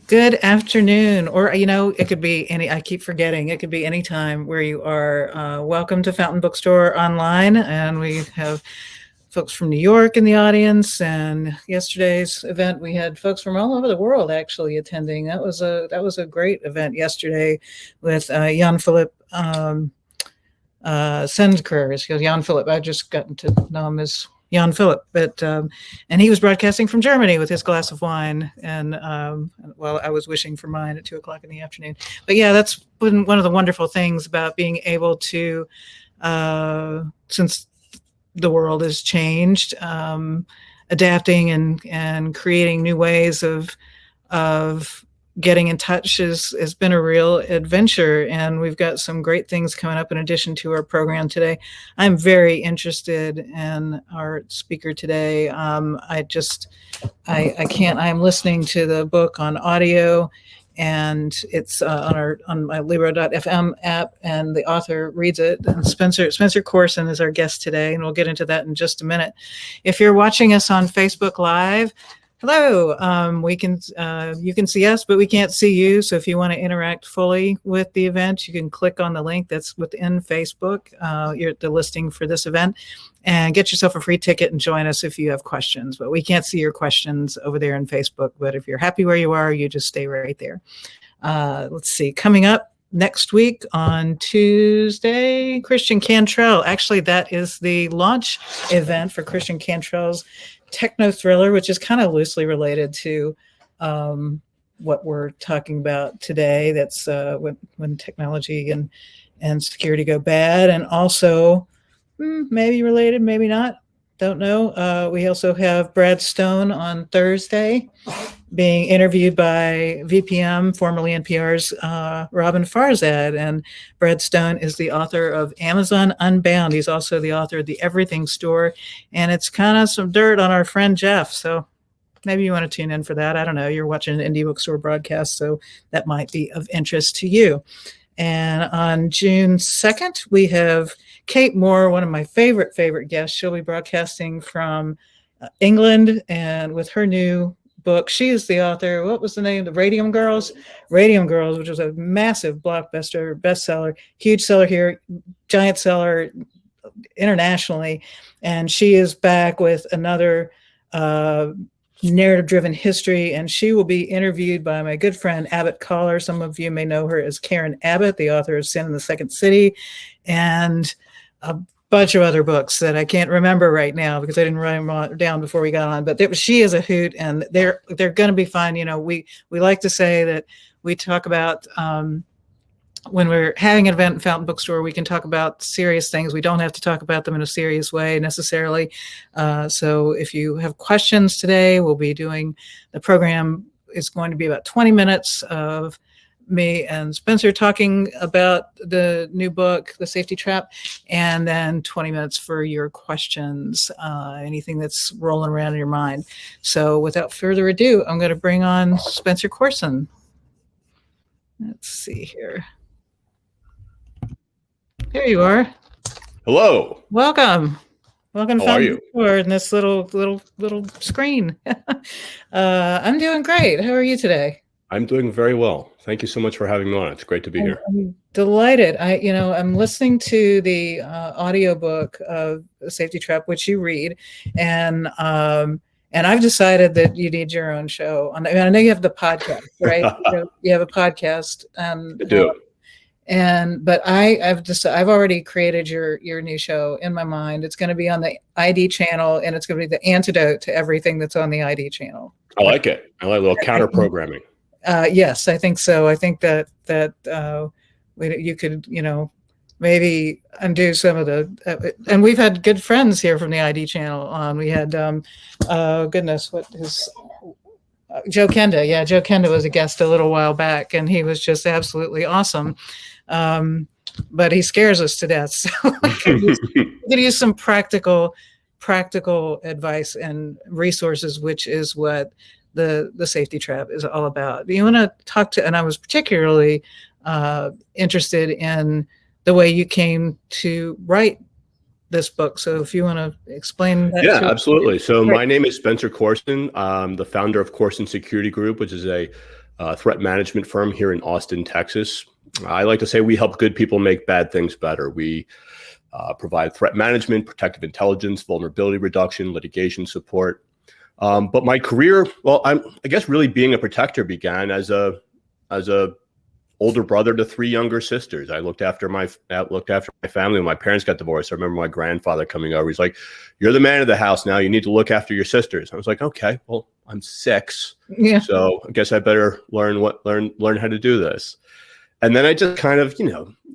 Good afternoon, or it could be any. I keep forgetting. It could be any time where you are. Welcome to Fountain Bookstore Online, and we have folks from New York in the audience. And yesterday's event, we had folks from all over the world actually attending. That was a great event yesterday with Jan Philip Sendker. Jan Philip. I just gotten to know him as Jan Philip, but and he was broadcasting from Germany with his glass of wine, and while I was wishing for mine at 2:00 in the afternoon. But yeah, that's been one of the wonderful things about being able to, since the world has changed, adapting and creating new ways of getting in touch has been a real adventure, and we've got some great things coming up in addition to our program today. I'm very interested in our speaker today. I'm listening to the book on audio, and it's on my Libro.fm app, and the author reads it. And Spencer Coursen is our guest today, and we'll get into that in just a minute. If you're watching us on Facebook Live, hello. You can see us, but we can't see you. So if you want to interact fully with the event, you can click on the link that's within Facebook. You're at the listing for this event, and get yourself a free ticket and join us if you have questions. But we can't see your questions over there in Facebook. But if you're happy where you are, you just stay right there. Let's see. Coming up next week on Tuesday, Christian Cantrell. Actually, that is the launch event for Christian Cantrell's techno thriller, which is kind of loosely related to what we're talking about today. That's when technology and security go bad, and also maybe related, maybe not. Don't know. We also have Brad Stone on Thursday being interviewed by VPM, formerly NPR's Robin Farzad. And Brad Stone is the author of Amazon Unbound. He's also the author of The Everything Store. And it's kind of some dirt on our friend Jeff. So maybe you want to tune in for that. I don't know. You're watching an Indie Bookstore broadcast, so that might be of interest to you. And on June 2nd, we have Kate Moore, one of my favorite guests. She'll be broadcasting from England, and with her new book. She is the author. What was the name? The Radium Girls, which was a massive blockbuster bestseller, huge seller here, giant seller internationally. And she is back with another narrative-driven history, and she will be interviewed by my good friend Abbott Collar. Some of you may know her as Karen Abbott, the author of Sin in the Second City, and a bunch of other books that I can't remember right now because I didn't write them down before we got on. But she is a hoot, and they're going to be fun. We like to say that we talk about when we're having an event in Fountain Bookstore, we can talk about serious things. We don't have to talk about them in a serious way necessarily. So if you have questions today, we'll be doing the program. It's going to be about 20 minutes of me and Spencer talking about the new book, The Safety Trap, and then 20 minutes for your questions, anything that's rolling around in your mind. So without further ado, I'm going to bring on Spencer Coursen. Let's see here. Here you are. Hello. Welcome. Welcome. How are you? In this little screen. I'm doing great. How are you today? I'm doing very well. Thank you so much for having me on. It's great to be here. I'm delighted. I'm listening to the audiobook of The Safety Trap, which you read, and I've decided that you need your own show. I know you have the podcast, right? You have a podcast. I do. But I've already created your new show in my mind. It's going to be on the ID channel, and it's going to be the antidote to everything that's on the ID channel. I like it. I like a little counter programming. Yes, I think so. I think that you could, maybe undo some of the, and we've had good friends here from the ID channel on. We had, Joe Kenda. Yeah, Joe Kenda was a guest a little while back, and he was just absolutely awesome. But he scares us to death. So we could use some practical advice and resources, which is what the Safety Trap is all about. You want to talk to, and I was particularly interested in the way you came to write this book. So if you want to explain that. Yeah, absolutely. So my name is Spencer Coursen. I'm the founder of Coursen Security Group, which is a threat management firm here in Austin, Texas. I like to say we help good people make bad things better. We provide threat management, protective intelligence, vulnerability reduction, litigation support. But my career, well, I guess really being a protector began as a older brother to three younger sisters. I looked after my family when my parents got divorced. I remember my grandfather coming over. He's like, "You're the man of the house now. You need to look after your sisters." I was like, "Okay, well, I'm 6, Yeah. so I guess I better learn how to do this." And then I just kind of,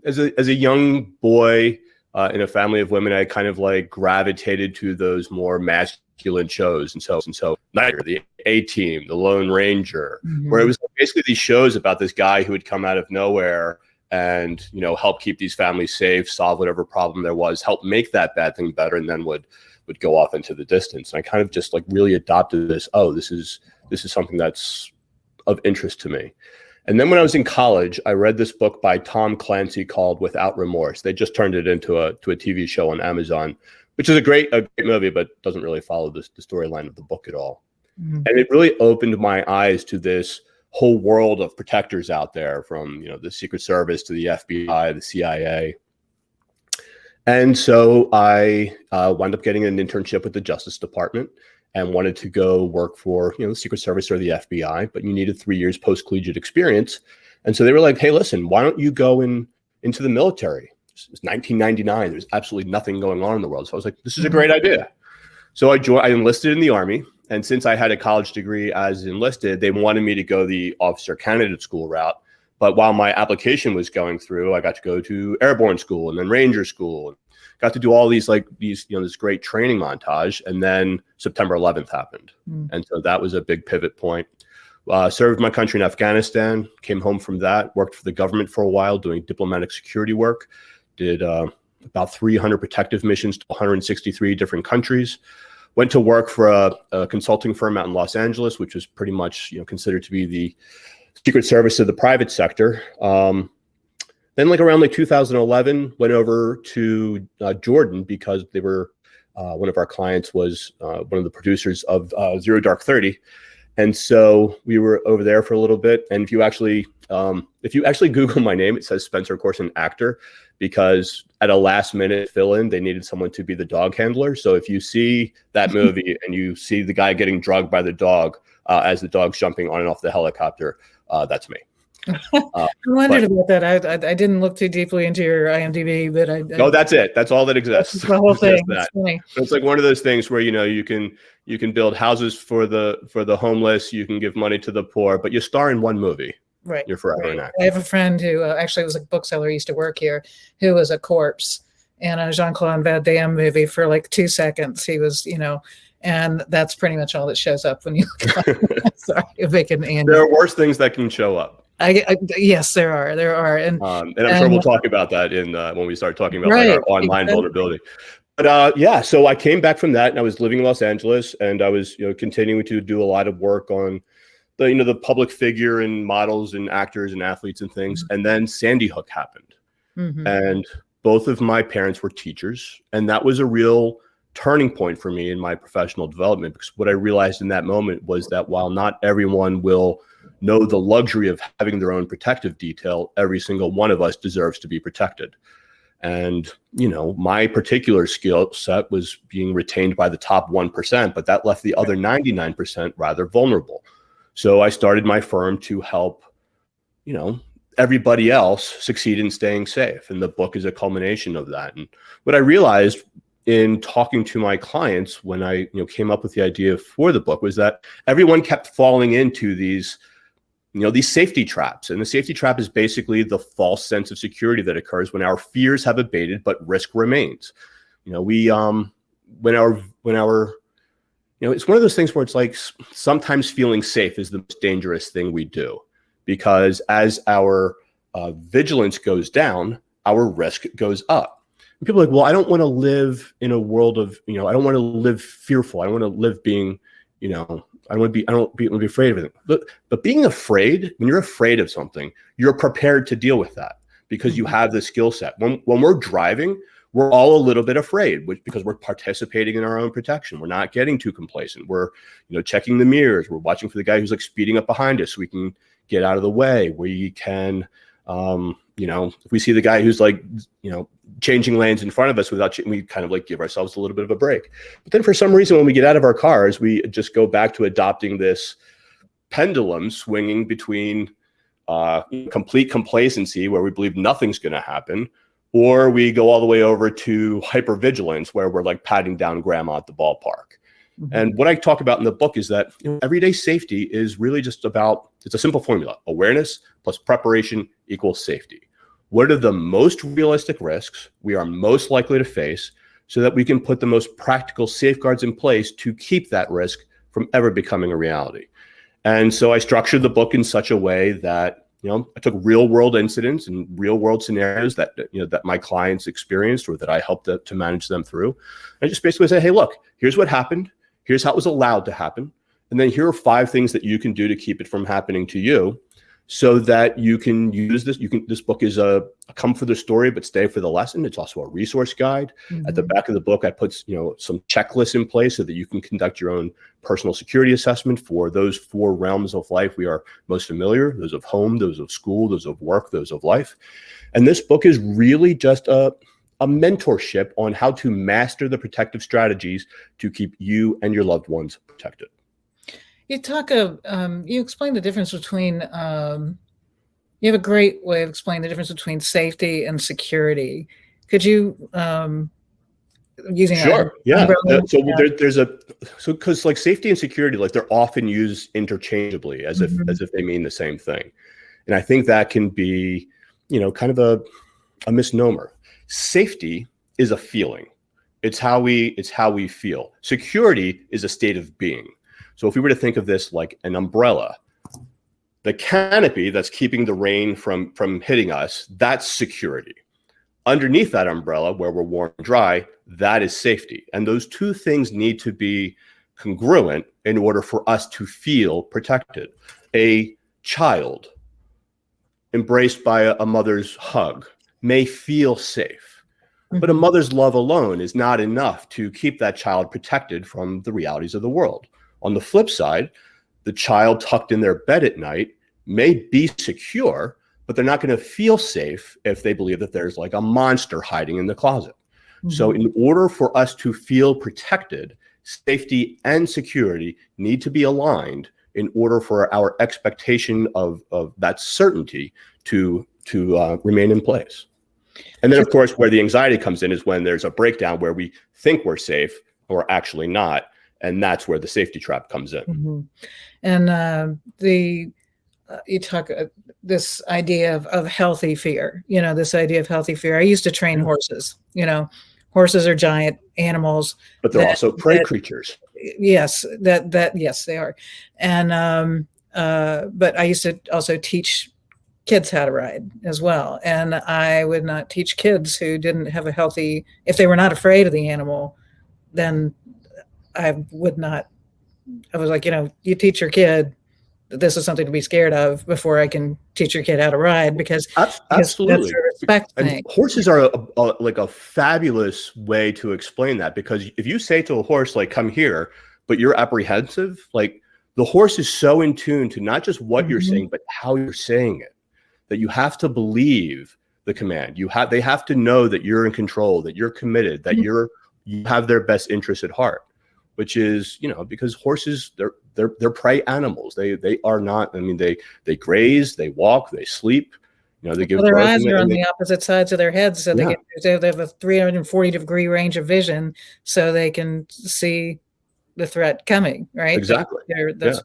as a young boy in a family of women, I kind of like gravitated to those more masculine shows, and so Nighter, the A-Team, the Lone Ranger, where it was basically these shows about this guy who would come out of nowhere and help keep these families safe, solve whatever problem there was, help make that bad thing better, and then would go off into the distance. And I kind of just like really adopted this. Oh, this is something that's of interest to me. And then when I was in college, I read this book by Tom Clancy called Without Remorse. They just turned it into a TV show on Amazon, which is a great movie, but doesn't really follow the storyline of the book at all. And it really opened my eyes to this whole world of protectors out there, from the Secret Service to the FBI, the CIA. And so I wound up getting an internship with the Justice Department and wanted to go work for the Secret Service or the FBI, but you needed 3 years post-collegiate experience. And so they were like, "Hey, listen, why don't you go into the military?" It was 1999. There's absolutely nothing going on in the world. So I was like, "This is a great idea." So I enlisted in the Army. And since I had a college degree as enlisted, they wanted me to go the officer candidate school route. But while my application was going through, I got to go to airborne school and then Ranger school, and got to do all these this great training montage. And then September 11th happened. And so that was a big pivot point. Served my country in Afghanistan, came home from that, worked for the government for a while doing diplomatic security work, did about 300 protective missions to 163 different countries. Went to work for a consulting firm out in Los Angeles, which was pretty much considered to be the Secret Service of the private sector. Then around 2011, went over to Jordan because they were one of our clients was one of the producers of Zero Dark 30. And so we were over there for a little bit. And if you actually Google my name, it says Spencer Coursen actor, because at a last minute fill in, they needed someone to be the dog handler. So if you see that movie and you see the guy getting drugged by the dog as the dog's jumping on and off the helicopter, that's me. I wondered about that. I didn't look too deeply into your IMDb, but no, that's it. That's all that exists. That's the whole thing. That's funny. It's like one of those things where you can build houses for the homeless, you can give money to the poor, but you star in one movie. Right. You're forever an actor. I have a friend who actually was a bookseller, used to work here, who was a corpse in a Jean-Claude Van Damme movie for 2 seconds. He was, and that's pretty much all that shows up when you look at it. Sorry, there are worse things that can show up. Yes, there are, and I'm sure we'll talk about that when we start talking about our online vulnerability. But so I came back from that, and I was living in Los Angeles, and I was continuing to do a lot of work on the public figure and models and actors and athletes and things. And then Sandy Hook happened, and both of my parents were teachers, and that was a real turning point for me in my professional development, because what I realized in that moment was that while not everyone will know the luxury of having their own protective detail, every single one of us deserves to be protected. And, my particular skill set was being retained by the top 1%, but that left the other 99% rather vulnerable. So I started my firm to help, everybody else succeed in staying safe. And the book is a culmination of that. And what I realized in talking to my clients when I came up with the idea for the book was that everyone kept falling into these safety traps. And the safety trap is basically the false sense of security that occurs when our fears have abated, but risk remains. It's one of those things where it's like sometimes feeling safe is the most dangerous thing we do, because as our vigilance goes down, our risk goes up. And people are like, well, I don't want to live in a world of, I don't want to live fearful. I don't want to live being, I don't want to be afraid of it. But being afraid, when you're afraid of something, you're prepared to deal with that because you have the skill set. When we're driving, we're all a little bit afraid, because we're participating in our own protection. We're not getting too complacent. We're, checking the mirrors. We're watching for the guy who's speeding up behind us so we can, get out of the way. We can, if we see the guy who's like, changing lanes in front of us we kind of like give ourselves a little bit of a break. But then for some reason, when we get out of our cars, we just go back to adopting this pendulum swinging between complete complacency, where we believe nothing's going to happen, or we go all the way over to hypervigilance, where we're like patting down grandma at the ballpark. Mm-hmm. And what I talk about in the book is that everyday safety is really just about, it's a simple formula: awareness plus preparation equals safety. What are the most realistic risks we are most likely to face, so that we can put the most practical safeguards in place to keep that risk from ever becoming a reality? And so I structured the book in such a way that, I took real world incidents and real world scenarios that, that my clients experienced or that I helped to manage them through. I just basically say, hey, look, here's what happened. Here's how it was allowed to happen. And then here are 5 things that you can do to keep it from happening to you, so that you can use this. This book is a come for the story, but stay for the lesson. It's also a resource guide. Mm-hmm. At the back of the book, I put, some checklists in place so that you can conduct your own personal security assessment for those 4 realms of life we are most familiar: those of home, those of school, those of work, those of life. And this book is really just a mentorship on how to master the protective strategies to keep you and your loved ones protected. You explain the difference between, you have a great way of explaining the difference between safety and security. Could you, using Sure. Yeah. Because like safety and security, like they're often used interchangeably as if they mean the same thing. And I think that can be, kind of a misnomer. Safety is a feeling. It's how we feel. Security is a state of being. So if we were to think of this like an umbrella, the canopy that's keeping the rain from hitting us, that's security. Underneath that umbrella, where we're warm and dry, that is safety. And those 2 things need to be congruent in order for us to feel protected. A child embraced by a mother's hug may feel safe, but a mother's love alone is not enough to keep that child protected from the realities of the world. On the flip side, the child tucked in their bed at night may be secure, but they're not going to feel safe if they believe that there's like a monster hiding in the closet. Mm-hmm. So in order for us to feel protected, safety and security need to be aligned in order for our expectation of that certainty to remain in place. And then, of course, where the anxiety comes in is when there's a breakdown where we think we're safe or actually not. And that's where the safety trap comes in. Mm-hmm. And you talk this idea of healthy fear. This idea of healthy fear. I used to train horses. Horses are giant animals, but they're also prey creatures. Yes, yes, they are. And but I used to also teach kids how to ride as well. And I would not teach kids who didn't have a healthy. If they were not afraid of the animal, then I would not. I was like, you teach your kid that this is something to be scared of before I can teach your kid how to ride, because absolutely, that's a respect thing. And horses are a fabulous way to explain that, because if you say to a horse, like, come here, but you're apprehensive, like the horse is so in tune to not just what you're saying, but how you're saying it, that you have to believe the command. They have to know that you're in control, that you're committed, that you have their best interests at heart. Which is, because horses, they're prey animals. They are not. I mean, they graze, they walk, they sleep. They give. Their eyes are on the opposite sides of their heads, so they have a 340-degree range of vision, so they can see the threat coming. Right. Exactly.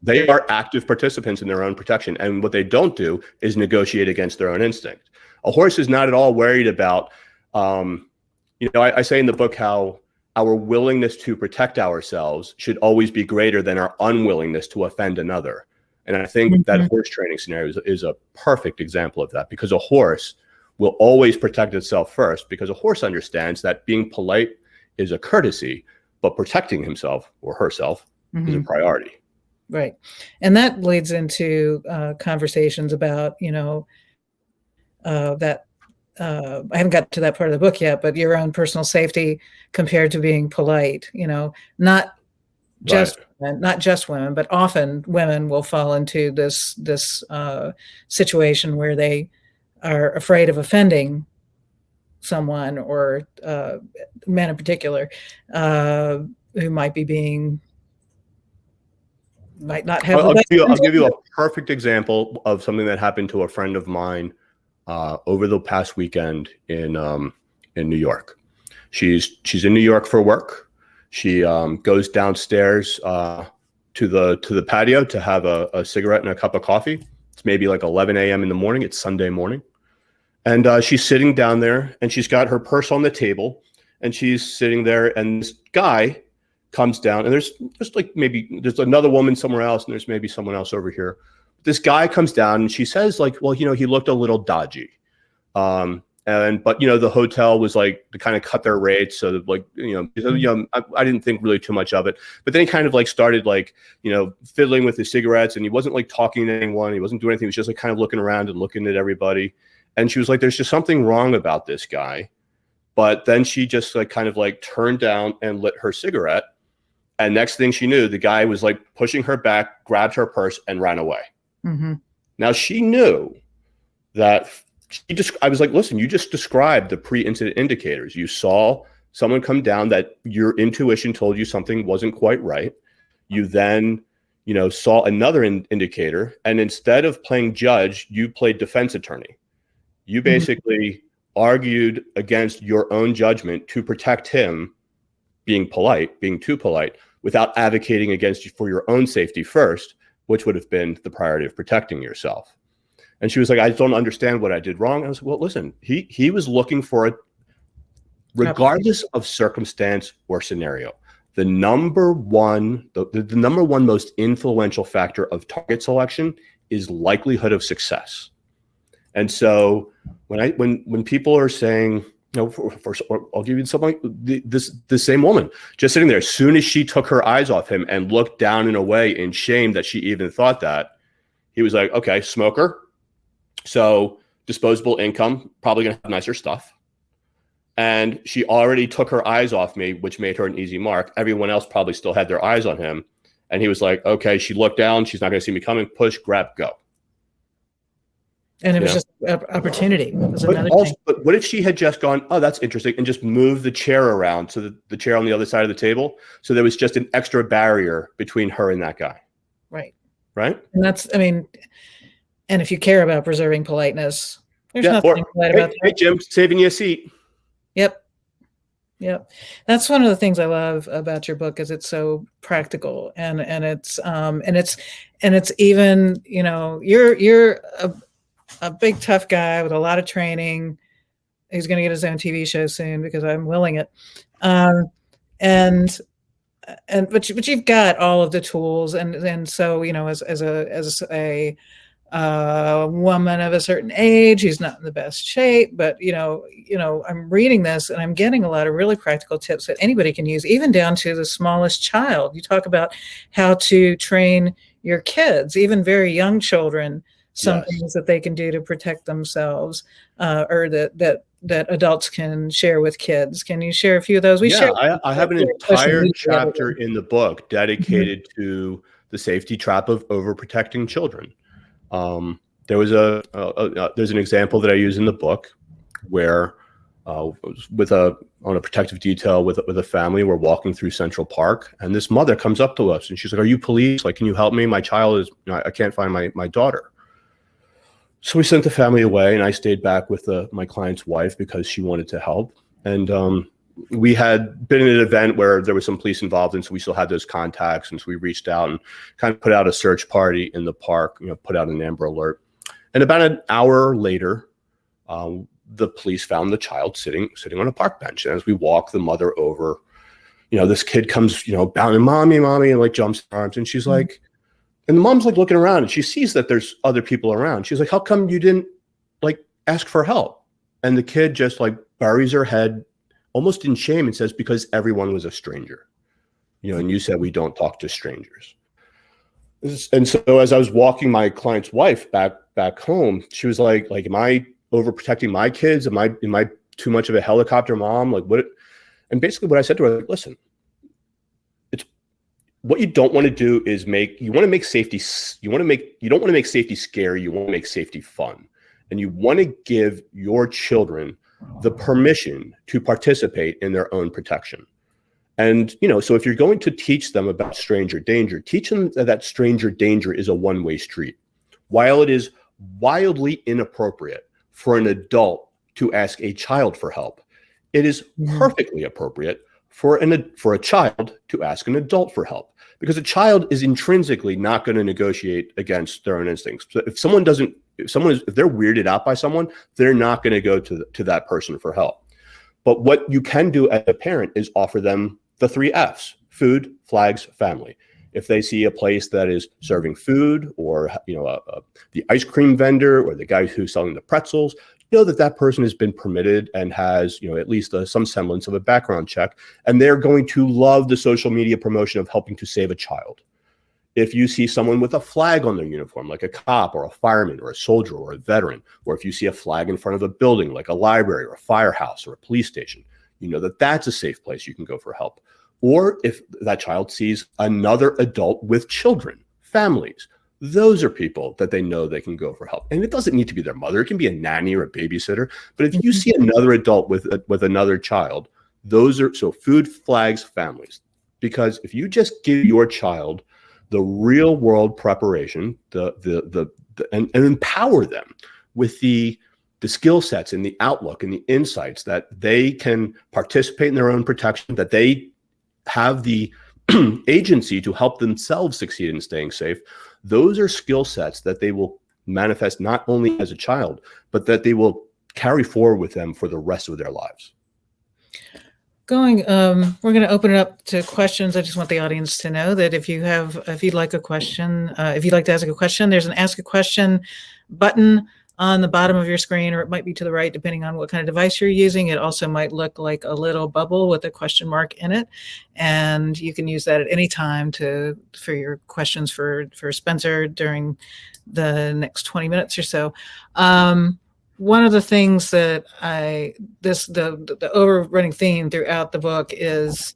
They are active participants in their own protection, and what they don't do is negotiate against their own instinct. A horse is not at all worried about. I say in the book how our willingness to protect ourselves should always be greater than our unwillingness to offend another. And I think that horse training scenario is a perfect example of that, because a horse will always protect itself first, because a horse understands that being polite is a courtesy, but protecting himself or herself is a priority. Right. And that leads into conversations about, that I haven't got to that part of the book yet, but your own personal safety compared to being polite, not Right. not just women, but often women will fall into this situation where they are afraid of offending someone, or men in particular, who might not have the best I'll give you a intentions. perfect example of something that happened to a friend of mine over the past weekend in New York. She's in New York for work. She goes downstairs to the patio to have a cigarette and a cup of coffee. It's maybe like 11 a.m. in the morning. It's Sunday morning. And she's sitting down there, and she's got her purse on the table, and she's sitting there, and this guy comes down, and there's like maybe there's another woman somewhere else, and there's maybe someone else over here. This guy comes down, and she says, like, well, he looked a little dodgy. But the hotel was like to kind of cut their rates, so that, like, I didn't think really too much of it. But then he kind of like started like fiddling with his cigarettes, and he wasn't like talking to anyone. He wasn't doing anything. He was just like kind of looking around and looking at everybody. And she was like, "There's just something wrong about this guy." But then she just like kind of like turned down and lit her cigarette. And next thing she knew, the guy was like pushing her back, grabbed her purse, and ran away. Mm-hmm. Now she knew that. I was like, listen, you just described the pre-incident indicators. You saw someone come down that your intuition told you something wasn't quite right. You then, saw another indicator. And instead of playing judge, you played defense attorney. You basically argued against your own judgment to protect him being too polite, without advocating against you for your own safety first, which would have been the priority of protecting yourself. And she was like, I don't understand what I did wrong. I was like, well, listen, he was looking for it, regardless of circumstance or scenario. The number one most influential factor of target selection is likelihood of success. And so when people are saying, I'll give you something like this same woman just sitting there, as soon as she took her eyes off him and looked down in a way in shame that she even thought that, he was like, okay, smoker. So disposable income, probably going to have nicer stuff. And she already took her eyes off me, which made her an easy mark. Everyone else probably still had their eyes on him. And he was like, okay, she looked down. She's not going to see me coming. Push, grab, go. And it was just opportunity. But what if she had just gone, oh, that's interesting, and just moved the chair around to the chair on the other side of the table? So there was just an extra barrier between her and that guy. Right. Right. And and if you care about preserving politeness, there's nothing polite about that. Hey, Jim, saving you a seat. Yep. That's one of the things I love about your book, is it's so practical, and it's even, you're a big tough guy with a lot of training. He's going to get his own TV show soon because I'm willing it. But you've got all of the tools, and so as a woman of a certain age, he's not in the best shape, but I'm reading this and I'm getting a lot of really practical tips that anybody can use, even down to the smallest child. You talk about how to train your kids, even very young children, some things that they can do to protect themselves, or that adults can share with kids. Can you share a few of those? I have an entire chapter in the book dedicated to the safety trap of overprotecting children. There's an example that I use in the book where on a protective detail with a family, we're walking through Central Park, and this mother comes up to us and she's like, "Are you police? Like, can you help me? My child is, I can't find my daughter." So we sent the family away, and I stayed back with my client's wife because she wanted to help. And we had been at an event where there was some police involved, and so we still had those contacts. And so we reached out and kind of put out a search party in the park, put out an Amber Alert. And about an hour later, the police found the child sitting on a park bench. And as we walked the mother over, this kid comes, bounding, "Mommy, mommy," and like jumps in her arms. And she's like, and the mom's like looking around, and she sees that there's other people around. She's like, "How come you didn't like ask for help?" And the kid just like buries her head almost in shame and says, "Because everyone was a stranger, and you said we don't talk to strangers." And so as I was walking my client's wife back home, she was like, "Am I overprotecting my kids? Am I too much of a helicopter mom? Like what?" And basically what I said to her, like, "Listen, what you don't want to do is you don't want to make safety scary. You want to make safety fun. And you want to give your children the permission to participate in their own protection. And, so if you're going to teach them about stranger danger, teach them that stranger danger is a one-way street. While it is wildly inappropriate for an adult to ask a child for help, it is perfectly appropriate for a child to ask an adult for help, because a child is intrinsically not going to negotiate against their own instincts. So if they're weirded out by someone, they're not going to go to that person for help. But what you can do as a parent is offer them the 3 F's: food, flags, family. If they see a place that is serving food, or the ice cream vendor, or the guy who's selling the pretzels, that person has been permitted and has at least some semblance of a background check, and they're going to love the social media promotion of helping to save a child. If you see someone with a flag on their uniform, like a cop or a fireman or a soldier or a veteran, or if you see a flag in front of a building like a library or a firehouse or a police station, that's a safe place you can go for help. Or if that child sees another adult with children, families, those are people that they know they can go for help. And it doesn't need to be their mother. It can be a nanny or a babysitter. But if you see another adult with another child, those are food, flags, families. Because if you just give your child the real world preparation, and empower them with the skill sets and the outlook and the insights that they can participate in their own protection, that they have the agency to help themselves succeed in staying safe, those are skill sets that they will manifest not only as a child, but that they will carry forward with them for the rest of their lives. We're going to open it up to questions. I just want the audience to know that if you'd like a question, if you'd like to ask a question, there's an ask a question button on the bottom of your screen, or it might be to the right, depending on what kind of device you're using. It also might look like a little bubble with a question mark in it. And you can use that at any time for your questions for Spencer during the next 20 minutes or so. One of the things that the overrunning theme throughout the book is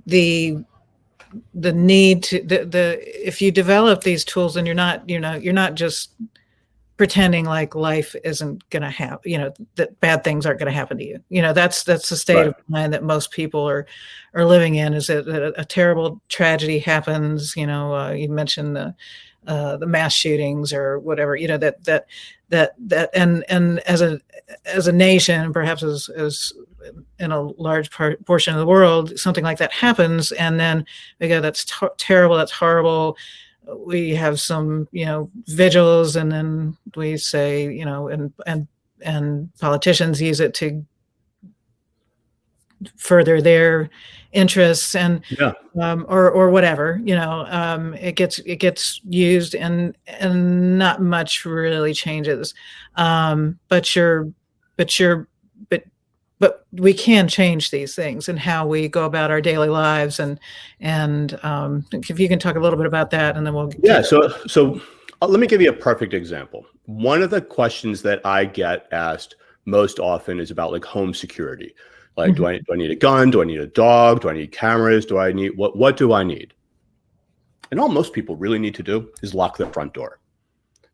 the need to if you develop these tools, and you're not just pretending like life isn't going to happen, that bad things aren't going to happen to you. That's the state of mind that most people are living in, is that a terrible tragedy happens. You mentioned the mass shootings or whatever, that and as a nation, perhaps as in a large portion of the world, something like that happens, and then we go, that's terrible, that's horrible. We have some, vigils, and then we say, and politicians use it to further their interests, and or whatever, it gets used, and not much really changes. But we can change these things and how we go about our daily lives, and if you can talk a little bit about that, and then we'll So let me give you a perfect example. One of the questions that I get asked most often is about like home security. Like, do I need a gun? Do I need a dog? Do I need cameras? Do I need what do I need? And all most people really need to do is lock their front door,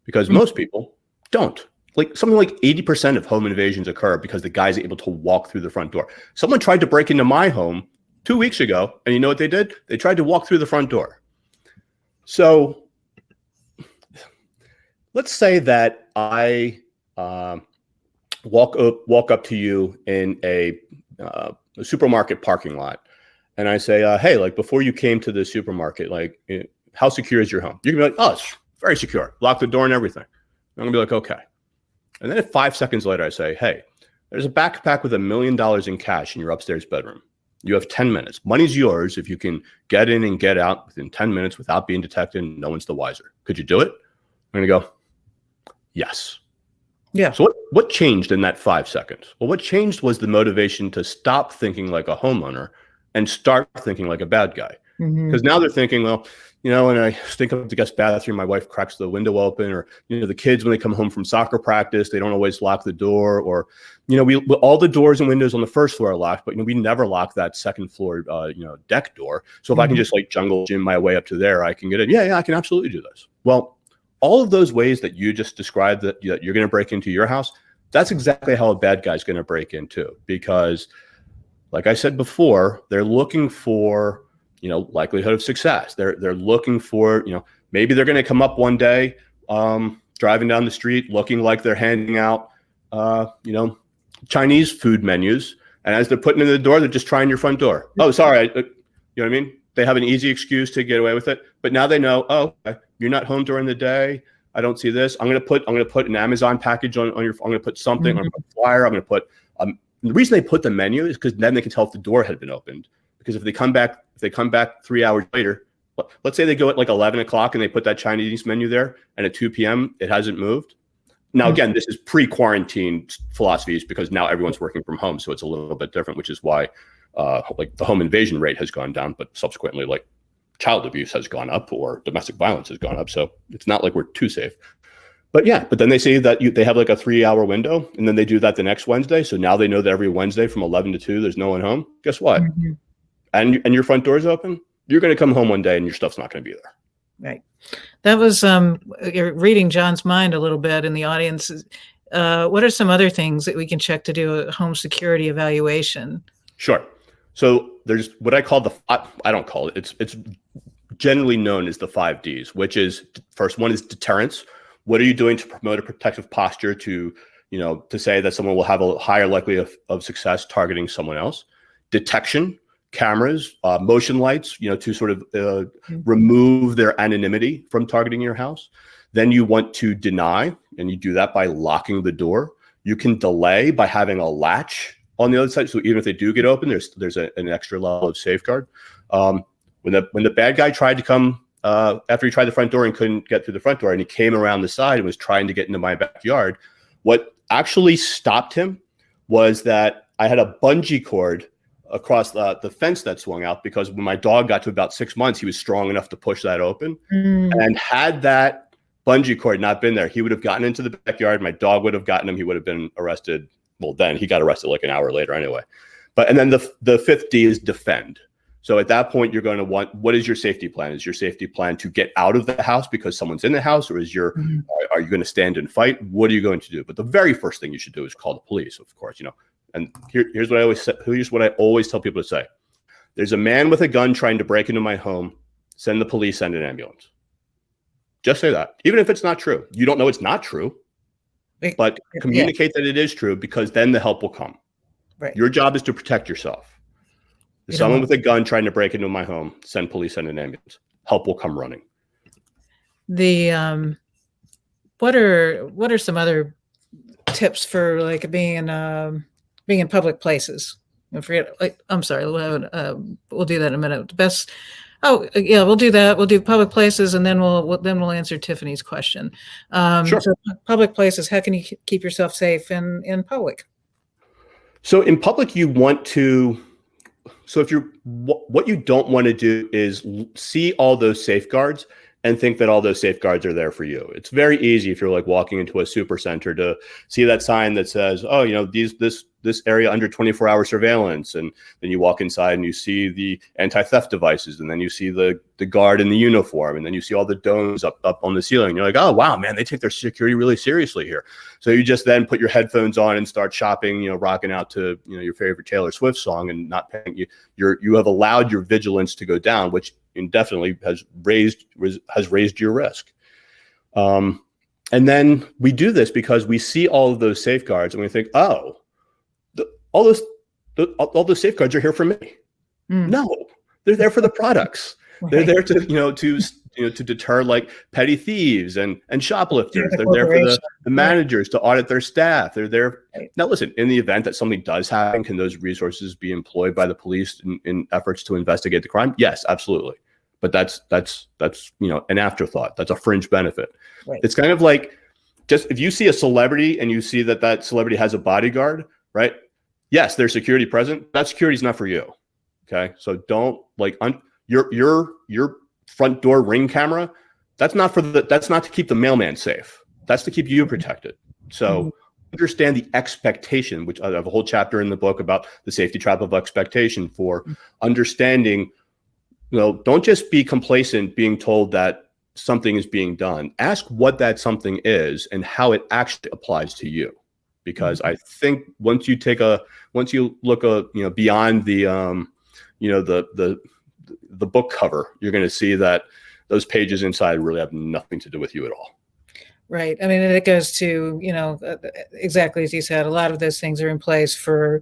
because most people don't. Like something like 80% of home invasions occur because the guy's able to walk through the front door. Someone tried to break into my home 2 weeks ago, and you know what they did? They tried to walk through the front door. So let's say that I walk up to you in a supermarket parking lot, and I say, hey, like before you came to the supermarket, like how secure is your home? You're gonna be like, oh, it's very secure. Lock the door and everything. I'm gonna be like, okay. And then 5 seconds later, I say, hey, there's a backpack with $1 million in cash in your upstairs bedroom. You have 10 minutes. Money's yours if you can get in and get out within 10 minutes without being detected, and no one's the wiser. Could you do it? I'm going to go, yes. Yeah. So what changed in that 5 seconds? Well, what changed was the motivation to stop thinking like a homeowner and start thinking like a bad guy. Mhm. Because now they're thinking, well, when I think of the guest bathroom, my wife cracks the window open, or the kids, when they come home from soccer practice, they don't always lock the door, or we all the doors and windows on the first floor are locked, but we never lock that second floor deck door. So if I can just like jungle gym my way up to there, I can get in. Yeah, I can absolutely do this. Well, all of those ways that you just described that you're going to break into your house, that's exactly how a bad guy's going to break in too. Because like I said before, they're looking for likelihood of success. They're looking for, maybe they're going to come up one day, driving down the street, looking like they're handing out, Chinese food menus. And as they're putting it in the door, they're just trying your front door. Oh, sorry. You know what I mean? They have an easy excuse to get away with it, but now they know, oh, you're not home during the day. I don't see this. I'm going to put an Amazon package on your, I'm going to put something, I'm going to put a flyer. I'm going to put, the reason they put the menu is because then they can tell if the door had been opened. Because if they come back 3 hours later, let's say they go at like 11 o'clock and they put that Chinese menu there, and at 2 p.m. it hasn't moved. Now, again, this is pre-quarantine philosophies because now everyone's working from home. So it's a little bit different, which is why like the home invasion rate has gone down, but subsequently like child abuse has gone up or domestic violence has gone up. So it's not like we're too safe. But yeah, but then they say that they have like a 3-hour window, and then they do that the next Wednesday. So now they know that every Wednesday from 11 to 2, there's no one home. Guess what? And your front door is open. You're going to come home one day and your stuff's not going to be there. Right. That was you're reading John's mind a little bit in the audience. What are some other things that we can check to do a home security evaluation? Sure. So there's what I call I don't call it. It's generally known as the 5 Ds, which is first one is deterrence. What are you doing to promote a protective posture to say that someone will have a higher likelihood of success targeting someone else? Detection, cameras, motion lights, to sort of remove their anonymity from targeting your house. Then you want to deny, and you do that by locking the door. You can delay by having a latch on the other side. So even if they do get open, there's an extra level of safeguard. When the bad guy tried to come, after he tried the front door and couldn't get through the front door, and he came around the side and was trying to get into my backyard, what actually stopped him was that I had a bungee cord across the fence that swung out, because when my dog got to about 6 months, he was strong enough to push that open. And had that bungee cord not been there, he would have gotten into the backyard. My dog would have gotten him. He would have been arrested. Well, then he got arrested like an hour later anyway. And then the 5th D is defend. So at that point, you're going to want, what is your safety plan? Is your safety plan to get out of the house because someone's in the house, or are you going to stand and fight? What are you going to do? But the very first thing you should do is call the police, of course, And here's what I always say. Here's what I always tell people to say: there's a man with a gun trying to break into my home. Send the police. Send an ambulance. Just say that, even if it's not true. You don't know it's not true, but communicate that it is true, because then the help will come. Right. Your job is to protect yourself. There's someone with a gun trying to break into my home. Send police. Send an ambulance. Help will come running. The what are some other tips for like being in public places? I'm sorry, we'll do that in a minute. We'll do that. We'll do public places, and then we'll answer Tiffany's question. Sure. So public places, how can you keep yourself safe in public? So in public, you want to. So what you don't want to do is see all those safeguards and think that all those safeguards are there for you. It's very easy if you're like walking into a super center to see that sign that says, oh, this area under 24-hour surveillance. And then you walk inside and you see the anti-theft devices, and then you see the guard in the uniform, and then you see all the domes up on the ceiling. You're like, oh, wow, man, they take their security really seriously here. So you just then put your headphones on and start shopping, rocking out to, your favorite Taylor Swift song, and not paying you have allowed your vigilance to go down, which indefinitely has raised your risk. And then we do this because we see all of those safeguards and we think, oh, all those safeguards are here for me. No, they're there for the products. Right. They're there to deter like petty thieves and shoplifters. They're there for the managers to audit their staff. They're there. Right. Now, listen, in the event that something does happen, can those resources be employed by the police in efforts to investigate the crime? Yes, absolutely. But that's an afterthought. That's a fringe benefit. Right. It's kind of like, just if you see a celebrity and you see that celebrity has a bodyguard, right? Yes, there's security present. That security is not for you. Okay, so don't Your front door Ring camera, that's not to keep the mailman safe. That's to keep you protected. So understand the expectation, which I have a whole chapter in the book about the safety trap of expectation for understanding. Don't just be complacent being told that something is being done. Ask what that something is and how it actually applies to you. Because I think once you look beyond the the book cover, you're going to see that those pages inside really have nothing to do with you at all. Right. I mean, it goes to, exactly as you said, a lot of those things are in place for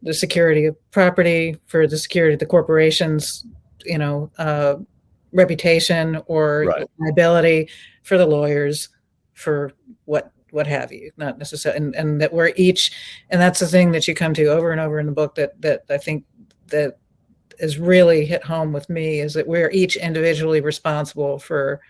the security of property, for the security of the corporation's, reputation or liability, for the lawyers, for what have you, not necessarily, and that we're each, and that's the thing that you come to over and over in the book that I think that is really hit home with me, is that we're each individually responsible for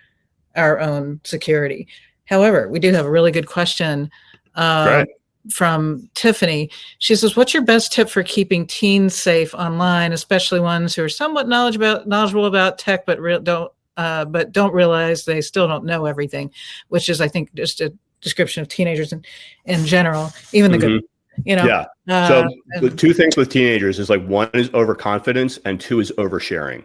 our own security. However, we do have a really good question from Tiffany. She says, what's your best tip for keeping teens safe online, especially ones who are somewhat knowledgeable about tech, but don't realize they still don't know everything, which is, I think, just a description of teenagers in general, even the good, So two things with teenagers is, like, one is overconfidence and two is oversharing.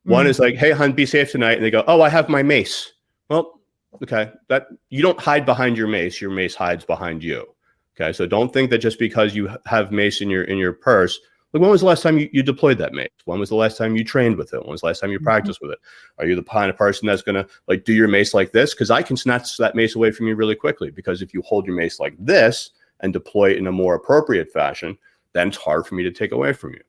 One is like, hey, hon, be safe tonight. And they go, oh, I have my mace. Well, okay, that you don't hide behind your mace hides behind you. Okay, so don't think that just because you have mace in your purse. Like, when was the last time you deployed that mace? When was the last time you trained with it? When was the last time you practiced with it? Are you the kind of person that's gonna do your mace like this? Because I can snatch that mace away from you really quickly. Because if you hold your mace like this and deploy it in a more appropriate fashion, then it's hard for me to take away from you.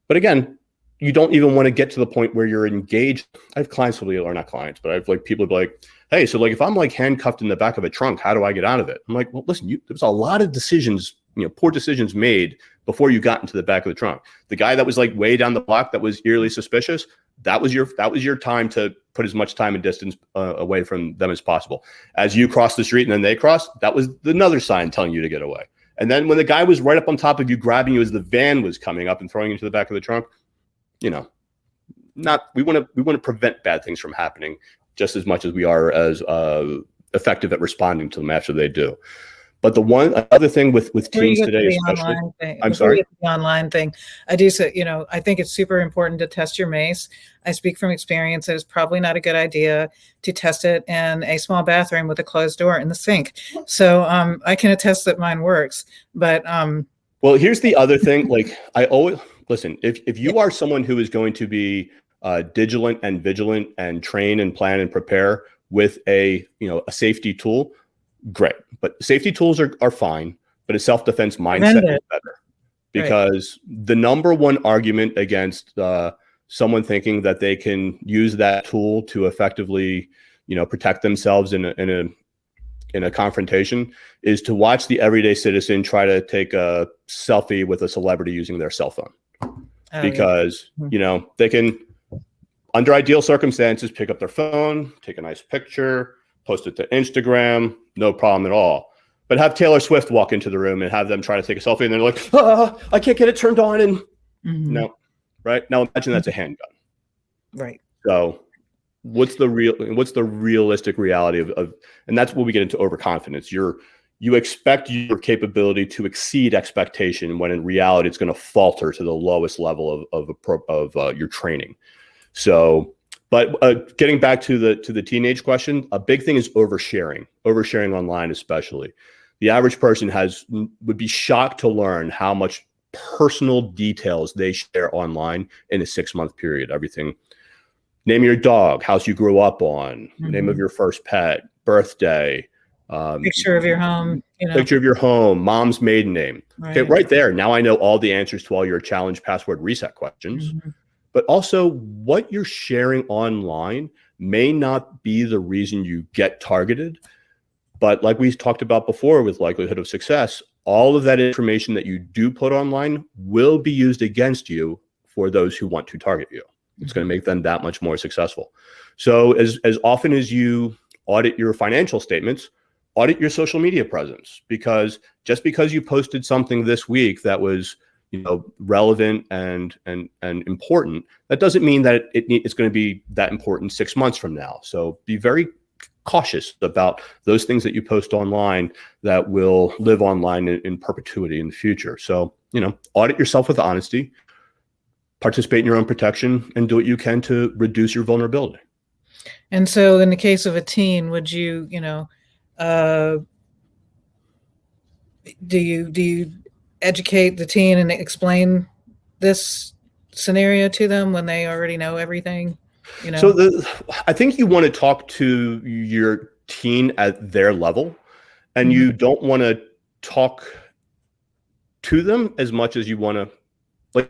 But again, you don't even want to get to the point where you're engaged. I have clients or not clients, but I have people be like, hey, so if I'm handcuffed in the back of a trunk, how do I get out of it? I'm like, well, listen, there's a lot of decisions, poor decisions made before you got into the back of the trunk. The guy that was way down the block that was eerily suspicious, that was your time to put as much time and distance away from them as possible. As you crossed the street and then they crossed, that was another sign telling you to get away. And then when the guy was right up on top of you, grabbing you as the van was coming up and throwing you into the back of the trunk, we want to prevent bad things from happening just as much as we are as effective at responding to them after they do. But the other thing with teens today, especially, I'm sorry, the online thing, I do say, I think it's super important to test your mace. I speak from experience that it's probably not a good idea to test it in a small bathroom with a closed door in the sink. So I can attest that mine works. But well, here's the other thing. I always listen. If you are someone who is going to be diligent and vigilant and train and plan and prepare with a safety tool, great. But safety tools are fine, but a self-defense mindset is better. Because the number one argument against someone thinking that they can use that tool to effectively, protect themselves in a confrontation is to watch the everyday citizen try to take a selfie with a celebrity using their cell phone. Because they can, under ideal circumstances, pick up their phone, take a nice picture, post it to Instagram, no problem at all. But have Taylor Swift walk into the room and have them try to take a selfie, and they're like, I can't get it turned on. And no, right? Now imagine that's a handgun. Right. So what's the realistic reality of and that's what we get into overconfidence. You expect your capability to exceed expectation when in reality it's going to falter to the lowest level of your training. So, but getting back to the teenage question, a big thing is oversharing online, especially. The average person would be shocked to learn how much personal details they share online in a 6-month period. Everything, name of your dog, house you grew up on, name of your first pet, birthday, picture of your home, picture of your home, mom's maiden name. Right. Okay, right there. Now I know all the answers to all your challenge password reset questions. But also, what you're sharing online may not be the reason you get targeted. But like we talked about before with likelihood of success, all of that information that you do put online will be used against you for those who want to target you. It's going to make them that much more successful. So as often as you audit your financial statements, audit your social media presence, because just because you posted something this week that was relevant and important, that doesn't mean that it's going to be that important 6 months from now. So be very cautious about those things that you post online that will live online in perpetuity in the future. So, audit yourself with honesty, participate in your own protection, and do what you can to reduce your vulnerability. And so in the case of a teen, would you, do you educate the teen and explain this scenario to them when they already know everything? So I think you want to talk to your teen at their level, and you don't want to talk to them as much as you want to,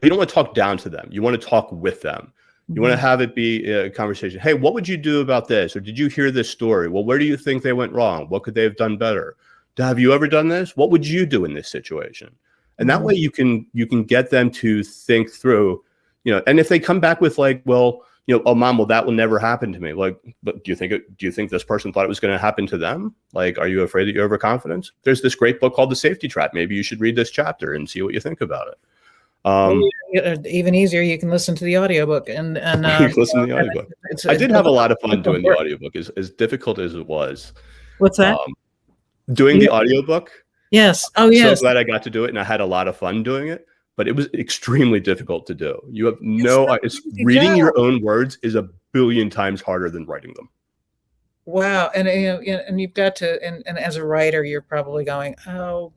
you don't want to talk down to them. You want to talk with them. You want to have it be a conversation. Hey, what would you do about this? Or did you hear this story? Well, where do you think they went wrong? What could they have done better? Have you ever done this? What would you do in this situation? And that way you can get them to think through, and if they come back with oh, mom, well, that will never happen to me. But do you think this person thought it was going to happen to them? Are you afraid that you're overconfident? There's this great book called The Safety Trap. Maybe you should read this chapter and see what you think about it. Even easier, you can listen to the audiobook and you can listen to the audiobook. I did have a lot of fun doing the audiobook, as difficult as it was. What's that? Doing the audiobook. Yes. Oh, yes. I'm so glad I got to do it, and I had a lot of fun doing it. But it was extremely difficult to do. You have reading your own words is a billion times harder than writing them. Wow. And you've got to, and as a writer, you're probably going, oh.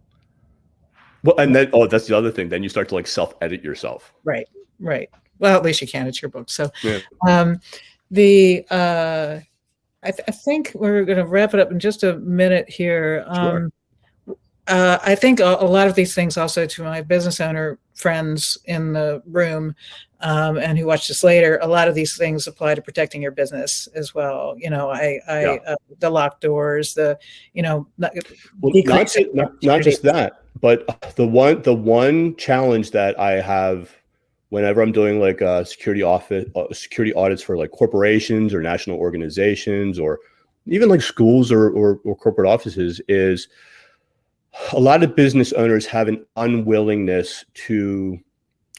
Well, and then, that's the other thing. Then you start to self-edit yourself. Right. Well, at least you can. It's your book. So, yeah. I think we're going to wrap it up in just a minute here. Sure. I think a lot of these things also, to my business owner friends in the room and who watch this later, a lot of these things apply to protecting your business as well. The locked doors, not just that, but the one challenge that I have whenever I'm doing security audits for corporations or national organizations or even schools or corporate offices is a lot of business owners have an unwillingness to,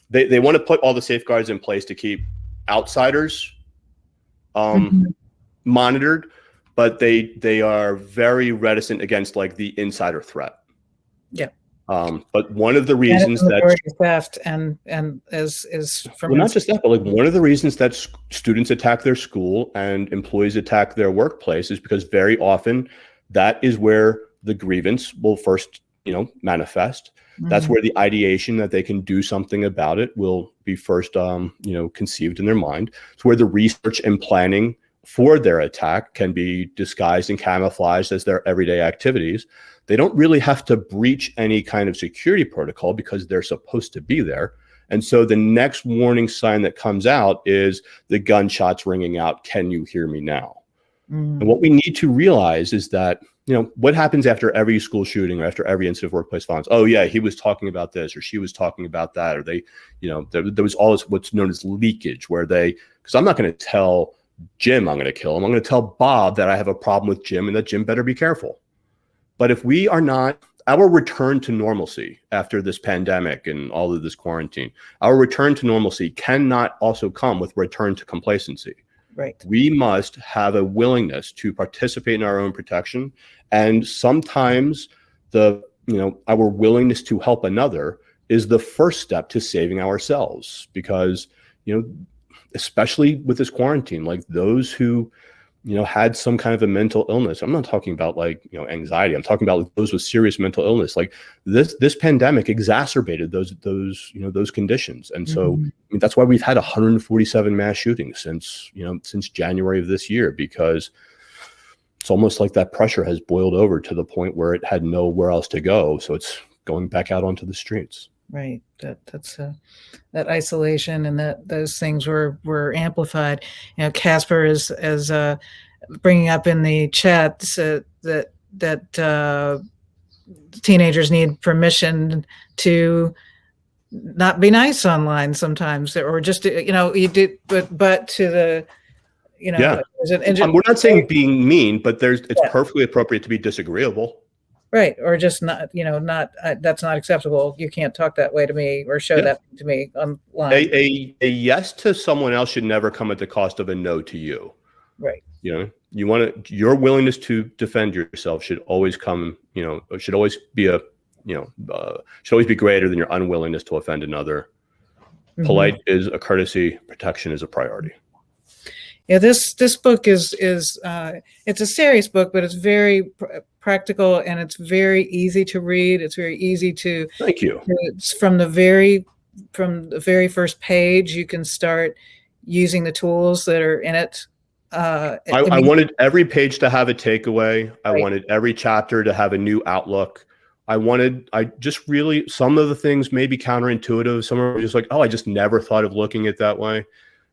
they want to put all the safeguards in place to keep outsiders monitored, but they are very reticent against the insider threat. Yeah. But one of the reasons that theft and is from not just that, but one of the reasons that students attack their school and employees attack their workplace is because very often that is where the grievance will first, manifest. That's where the ideation that they can do something about it will be first, conceived in their mind. It's where the research and planning for their attack can be disguised and camouflaged as their everyday activities. They don't really have to breach any kind of security protocol because they're supposed to be there. And so the next warning sign that comes out is the gunshots ringing out. Can you hear me now? And what we need to realize is that, what happens after every school shooting or after every incident of workplace violence? Oh yeah, he was talking about this or she was talking about that, or they, there was all this what's known as leakage where because I'm not going to tell Jim I'm going to kill him. I'm going to tell Bob that I have a problem with Jim and that Jim better be careful. But if we are not, our return to normalcy after this pandemic and all of this quarantine, our return to normalcy cannot also come with return to complacency. Right. We must have a willingness to participate in our own protection. And sometimes our willingness to help another is the first step to saving ourselves. Because, especially with this quarantine, those who, had some kind of a mental illness. I'm not talking about anxiety. I'm talking about those with serious mental illness. This pandemic exacerbated those conditions. And so that's why we've had 147 mass shootings since January of this year, because it's almost like that pressure has boiled over to the point where it had nowhere else to go. So it's going back out onto the streets. Right. That's that isolation and that those things were amplified. Casper is bringing up in the chat that teenagers need permission to not be nice online sometimes, or just you do, but to the yeah. We're not saying being mean, but it's perfectly appropriate to be disagreeable. Right. Or just not, not, that's not acceptable. You can't talk that way to me or show Yeah. that to me online. A yes to someone else should never come at the cost of a no to you. Right. Your willingness to defend yourself should always come, should always be should always be greater than your unwillingness to offend another. Mm-hmm. Polite is a courtesy. Protection is a priority. Yeah, this book is it's a serious book, but it's very practical and it's very easy to read. It's very easy to. Thank you. It's from the very first page, you can start using the tools that are in it. I wanted every page to have a takeaway. I Right. wanted every chapter to have a new outlook. I just really, some of the things may be counterintuitive. Some are just like, oh, I just never thought of looking at it that way.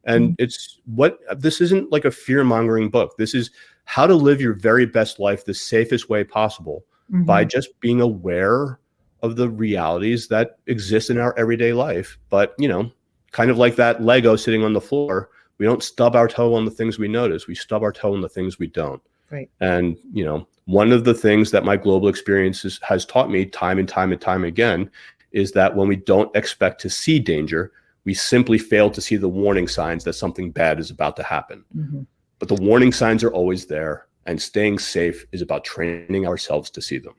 And this isn't like a fear-mongering book. This is how to live your very best life the safest way possible by just being aware of the realities that exist in our everyday life. But, kind of like that Lego sitting on the floor, we don't stub our toe on the things we notice. We stub our toe on the things we don't. Right. And, one of the things that my global experiences has taught me time and time and time again is that when we don't expect to see danger, we simply fail to see the warning signs that something bad is about to happen. Mm-hmm. But the warning signs are always there, and staying safe is about training ourselves to see them.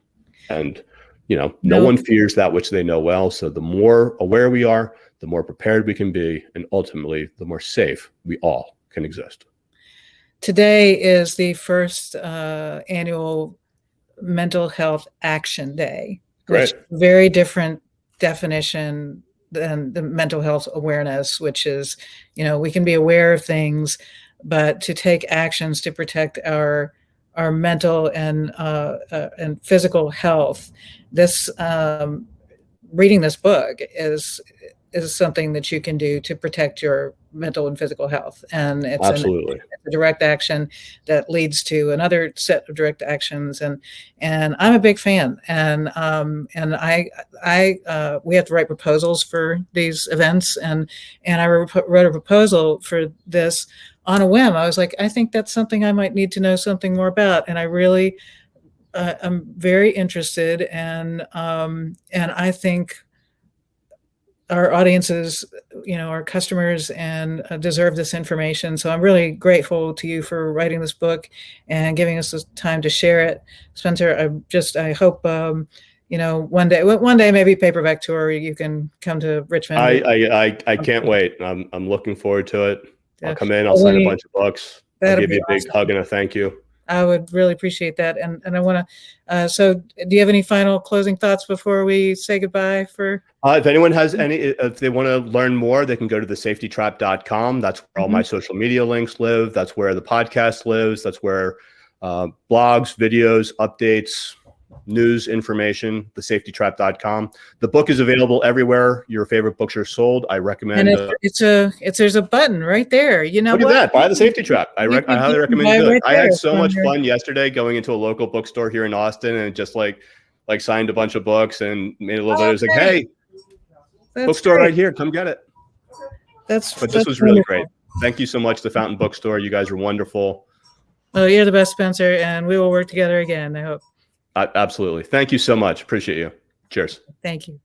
And, no one fears that which they know well. So the more aware we are, the more prepared we can be, and ultimately, the more safe we all can exist. Today is the first annual Mental Health Action Day. Great. Which very different definition than the mental health awareness, which is, we can be aware of things, but to take actions to protect our mental and physical health. This reading this book is something that you can do to protect your mental and physical health, and it's absolutely a direct action that leads to another set of direct actions, and I'm a big fan, and I we have to write proposals for these events, and I wrote a proposal for this on a whim. I was like, I think that's something I might need to know something more about, and I really I'm very interested, and I think our audiences, our customers, and deserve this information. So I'm really grateful to you for writing this book and giving us the time to share it, Spencer. I hope one day maybe paperback tour, you can come to Richmond. I can't wait. I'm looking forward to it. I'll come in. I'll sign a bunch of books. I'll give you a big hug and a thank you. I would really appreciate that. And I want to, so do you have any final closing thoughts before we say goodbye for? If anyone has if they want to learn more, they can go to thesafetytrap.com. That's where all my social media links live. That's where the podcast lives. That's where blogs, videos, updates, news, information, thesafetytrap.com. The book is available everywhere your favorite books are sold. I recommend. And there's a button right there. Look at that. Buy The Safety Trap. I highly recommend you do it. I had so much fun yesterday going into a local bookstore here in Austin and just like signed a bunch of books and made a little bit. It was like, hey, bookstore right here. Come get it. This was really great. Thank you so much, the Fountain Bookstore. You guys are wonderful. Oh, you're the best, Spencer, and we will work together again, I hope. Absolutely. Thank you so much. Appreciate you. Cheers. Thank you.